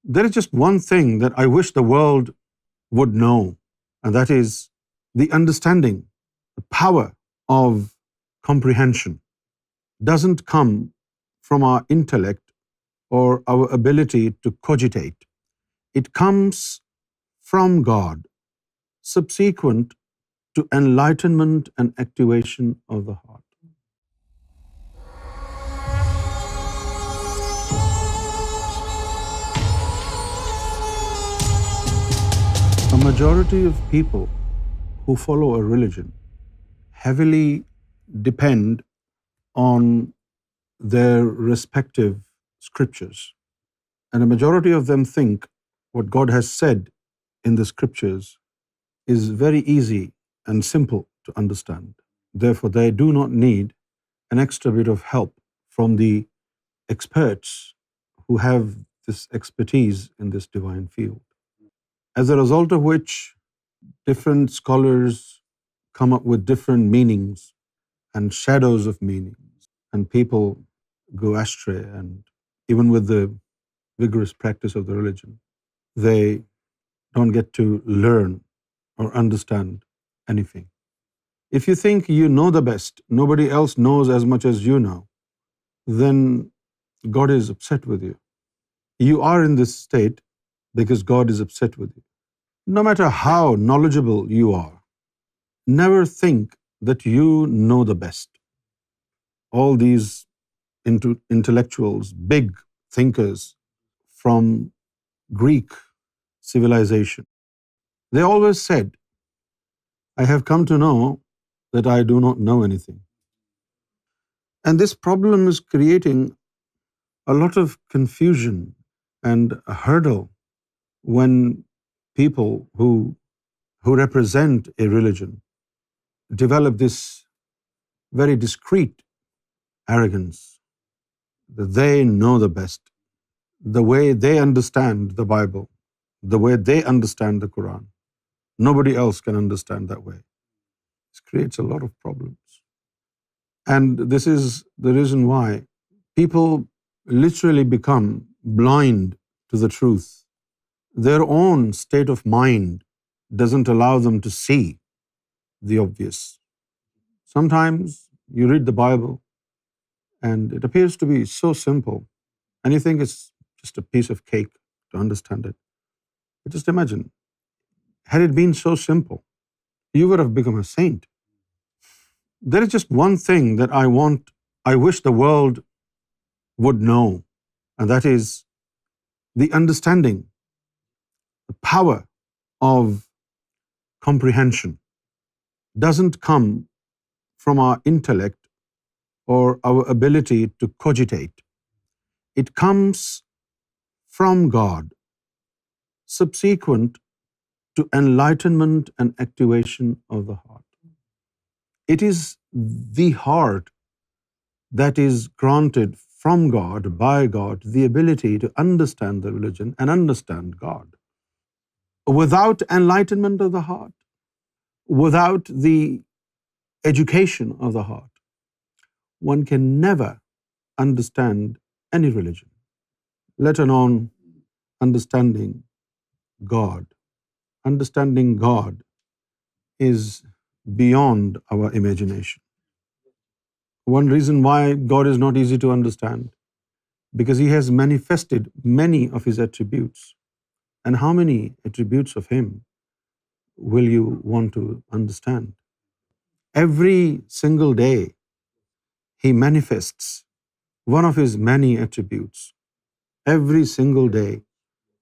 There is just one thing that I wish the world would know, and that is the understanding, the power of comprehension doesn't come from our intellect or our ability to cogitate. It comes from God, subsequent to enlightenment and activation of the heart. A majority of people who follow a religion heavily depend on their respective scriptures. And a majority of them think what God has said in the scriptures is very easy and simple to understand. Therefore, they do not need an extra bit of help from the experts who have this expertise in this divine field. As a result of which, different scholars come up with different meanings and shadows of meanings, and people go astray, and even with the vigorous practice of the religion, they don't get to learn or understand anything. If you think you know the best, nobody else knows as much as you know, then God is upset with you. You are in this state because God is upset with you. No matter how knowledgeable you are, never think that you know the best. All these intellectuals, big thinkers from Greek civilization, they always said, I have come to know that I do not know anything. And this problem is creating a lot of confusion and a hurdle when people who represent a religion develop this very discreet arrogance that they know the best, the way they understand the Bible, the way they understand the Quran. Nobody else can understand that way. This creates a lot of problems. And this is the reason why people literally become blind to the truth. Their own state of mind doesn't allow them to see the obvious. Sometimes you read the Bible and it appears to be so simple, and you think it's just a piece of cake to understand it. But just imagine, had it been so simple, you would have become a saint. There is just one thing that I wish the world would know, and that is the understanding, the power of comprehension doesn't come from our intellect or our ability to cogitate. It comes from God, subsequent to enlightenment and activation of the heart. It is the heart that is granted from God, by God, the ability to understand the religion and understand God. Without enlightenment of the heart, without the education of the heart, one can never understand any religion, let alone understanding God. Understanding God is beyond our imagination. One reason why God is not easy to understand, because He has manifested many of His attributes. And how many attributes of Him will you want to understand? Every single day, He manifests one of His many attributes. Every single day.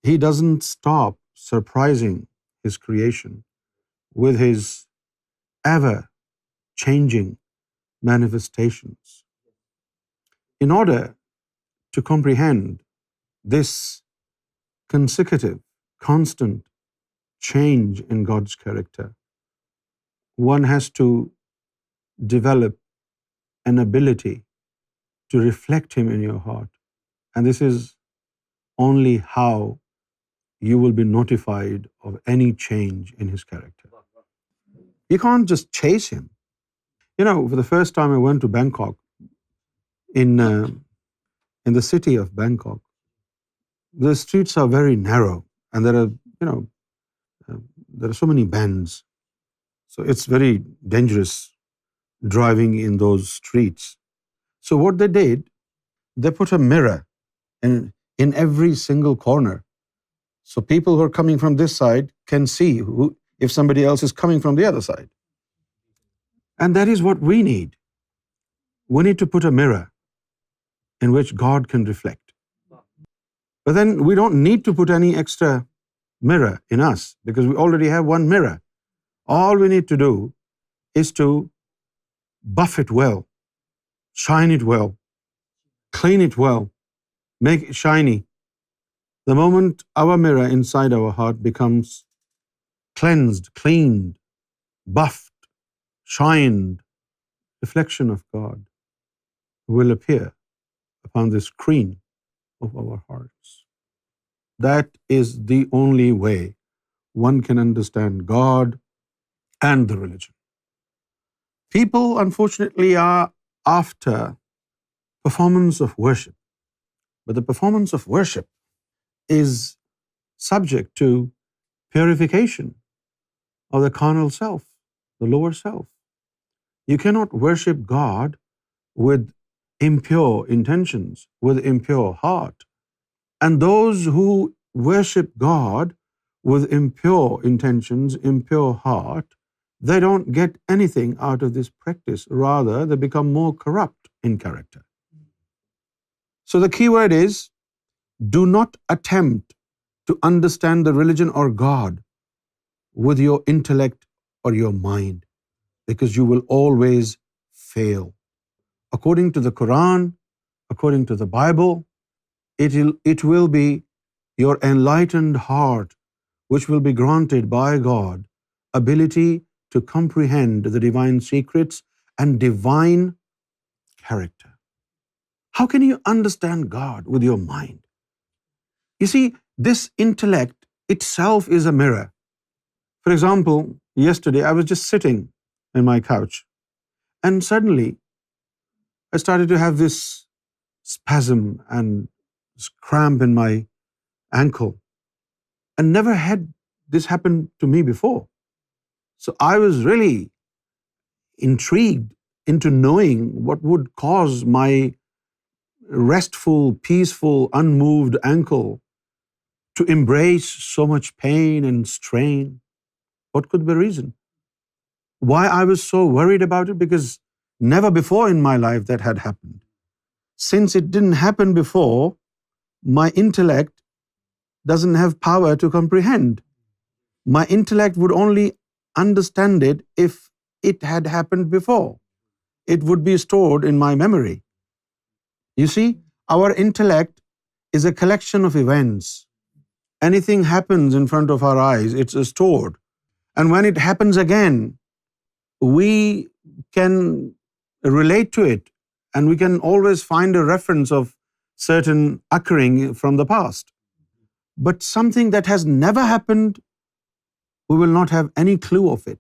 He doesn't stop surprising His creation with His ever-changing manifestations. In order to comprehend this consecutive, constant change in God's character, one has to develop an ability to reflect Him in your heart. And this is only how you will be notified of any change in His character. You can't just chase Him. For the first time I went to Bangkok, in the city of Bangkok, the streets are very narrow, and there are so many bends. So it's very dangerous driving in those streets. So what they did, they put a mirror in every single corner. So people who are coming from this side can see if somebody else is coming from the other side. And that is what we need. We need to put a mirror in which God can reflect. But then we don't need to put any extra mirror in us because we already have one mirror. All we need to do is to buff it well, shine it well, clean it well, make it shiny. The moment our mirror inside our heart becomes cleansed, cleaned, buffed, shined, reflection of God will appear upon the screen of our hearts. That is the only way one can understand God and the religion. People, unfortunately, are after performance of worship, but the performance of worship is subject to purification of the carnal self, the lower self. You cannot worship God with impure intentions, with impure heart. And those who worship God with impure intentions, impure heart, they don't get anything out of this practice. Rather, they become more corrupt in character. So the key word is, do not attempt to understand the religion or God with your intellect or your mind, because you will always fail. According to the Quran, according to the Bible, it will be your enlightened heart which will be granted by God ability to comprehend the divine secrets and divine character. How can you understand God with your mind? You see, this intellect itself is a mirror. For example, yesterday I was just sitting in my couch and suddenly I started to have this spasm and this cramp in my ankle, and never had this happen to me before. So I was really intrigued into knowing what would cause my restful, peaceful, unmoved ankle to embrace so much pain and strain. What could be the reason? Why I was so worried about it? Because never before in my life that had happened. Since it didn't happen before, my intellect doesn't have power to comprehend. My intellect would only understand it if it had happened before. It would be stored in my memory. You see, our intellect is a collection of events. Anything happens in front of our eyes, it's stored. And when it happens again, we can relate to it, and we can always find a reference of certain occurring from the past. But something that has never happened, we will not have any clue of it,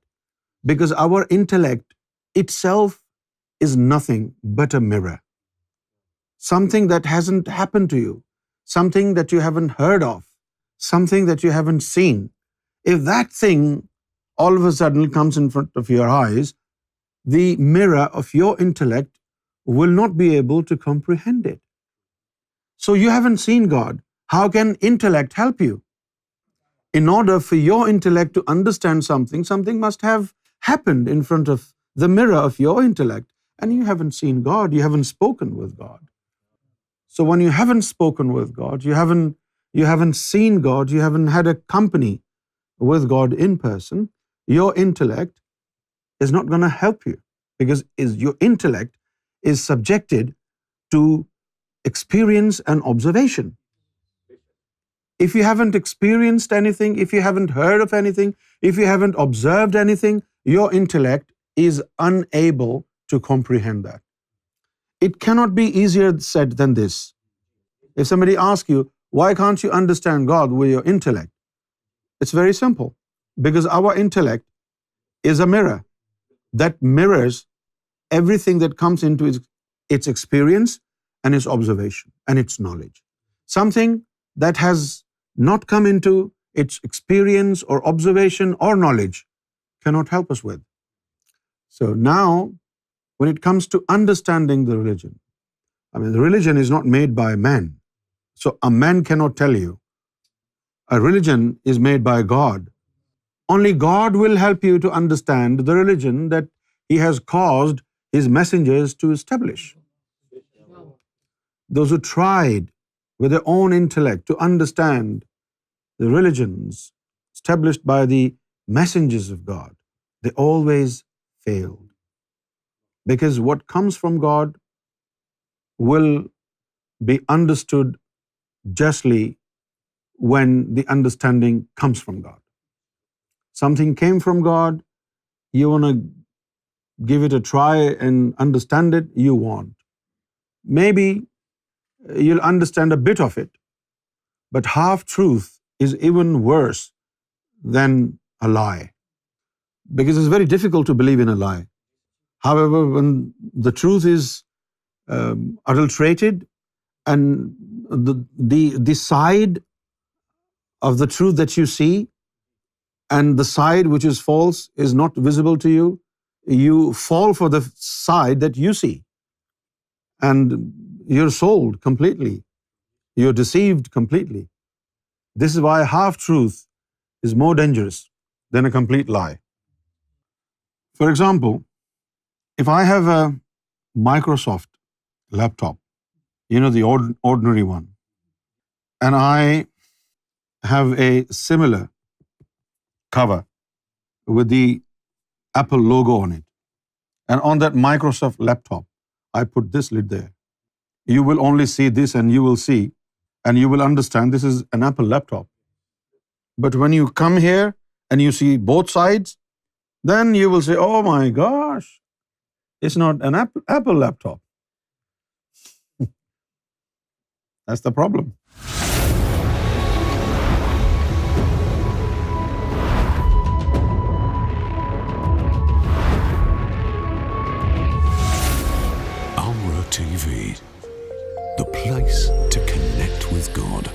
because our intellect itself is nothing but a mirror. Something that hasn't happened to you, something that you haven't heard of, something that you haven't seen. If that thing all of a sudden comes in front of your eyes, the mirror of your intellect will not be able to comprehend it. So you haven't seen God. How can intellect help you? In order for your intellect to understand something, something must have happened in front of the mirror of your intellect. And you haven't seen God, you haven't spoken with God. So when you haven't spoken with God, you haven't seen God, you haven't had a company with God in person, your intellect is not going to help you, because your intellect is subjected to experience and observation. If you haven't experienced anything, if you haven't heard of anything, if you haven't observed anything, your intellect is unable to comprehend that. It cannot be easier said than this. If somebody asks you, why can't you understand God with your intellect? It's very simple. Because our intellect is a mirror that mirrors everything that comes into its experience and its observation and its knowledge. Something that has not come into its experience or observation or knowledge cannot help us with. So now, when it comes to understanding the religion, the religion is not made by man. So a man cannot tell you. A religion is made by God. Only God will help you to understand the religion that He has caused His messengers to establish. Those who tried with their own intellect to understand the religions established by the messengers of God, they always failed. Because what comes from God will be understood justly when the understanding comes from God. Something came from God, you want to give it a try and understand it, you want. Maybe you'll understand a bit of it, but half-truth is even worse than a lie, because it's very difficult to believe in a lie. However, when the truth is adulterated and the side of the truth that you see and the side which is false is not visible to you, you fall for the side that you see, and you're sold completely. You're deceived completely. This is why half-truth is more dangerous than a complete lie. For example, if I have a Microsoft laptop, the ordinary one, and I have a similar cover with the Apple logo on it, and on that Microsoft laptop, I put this lid there. You will only see this, and you will see, and you will understand this is an Apple laptop. But when you come here and you see both sides, then you will say, oh my gosh, it's not an Apple laptop. That's the problem. ALRA TV, the place to connect with God.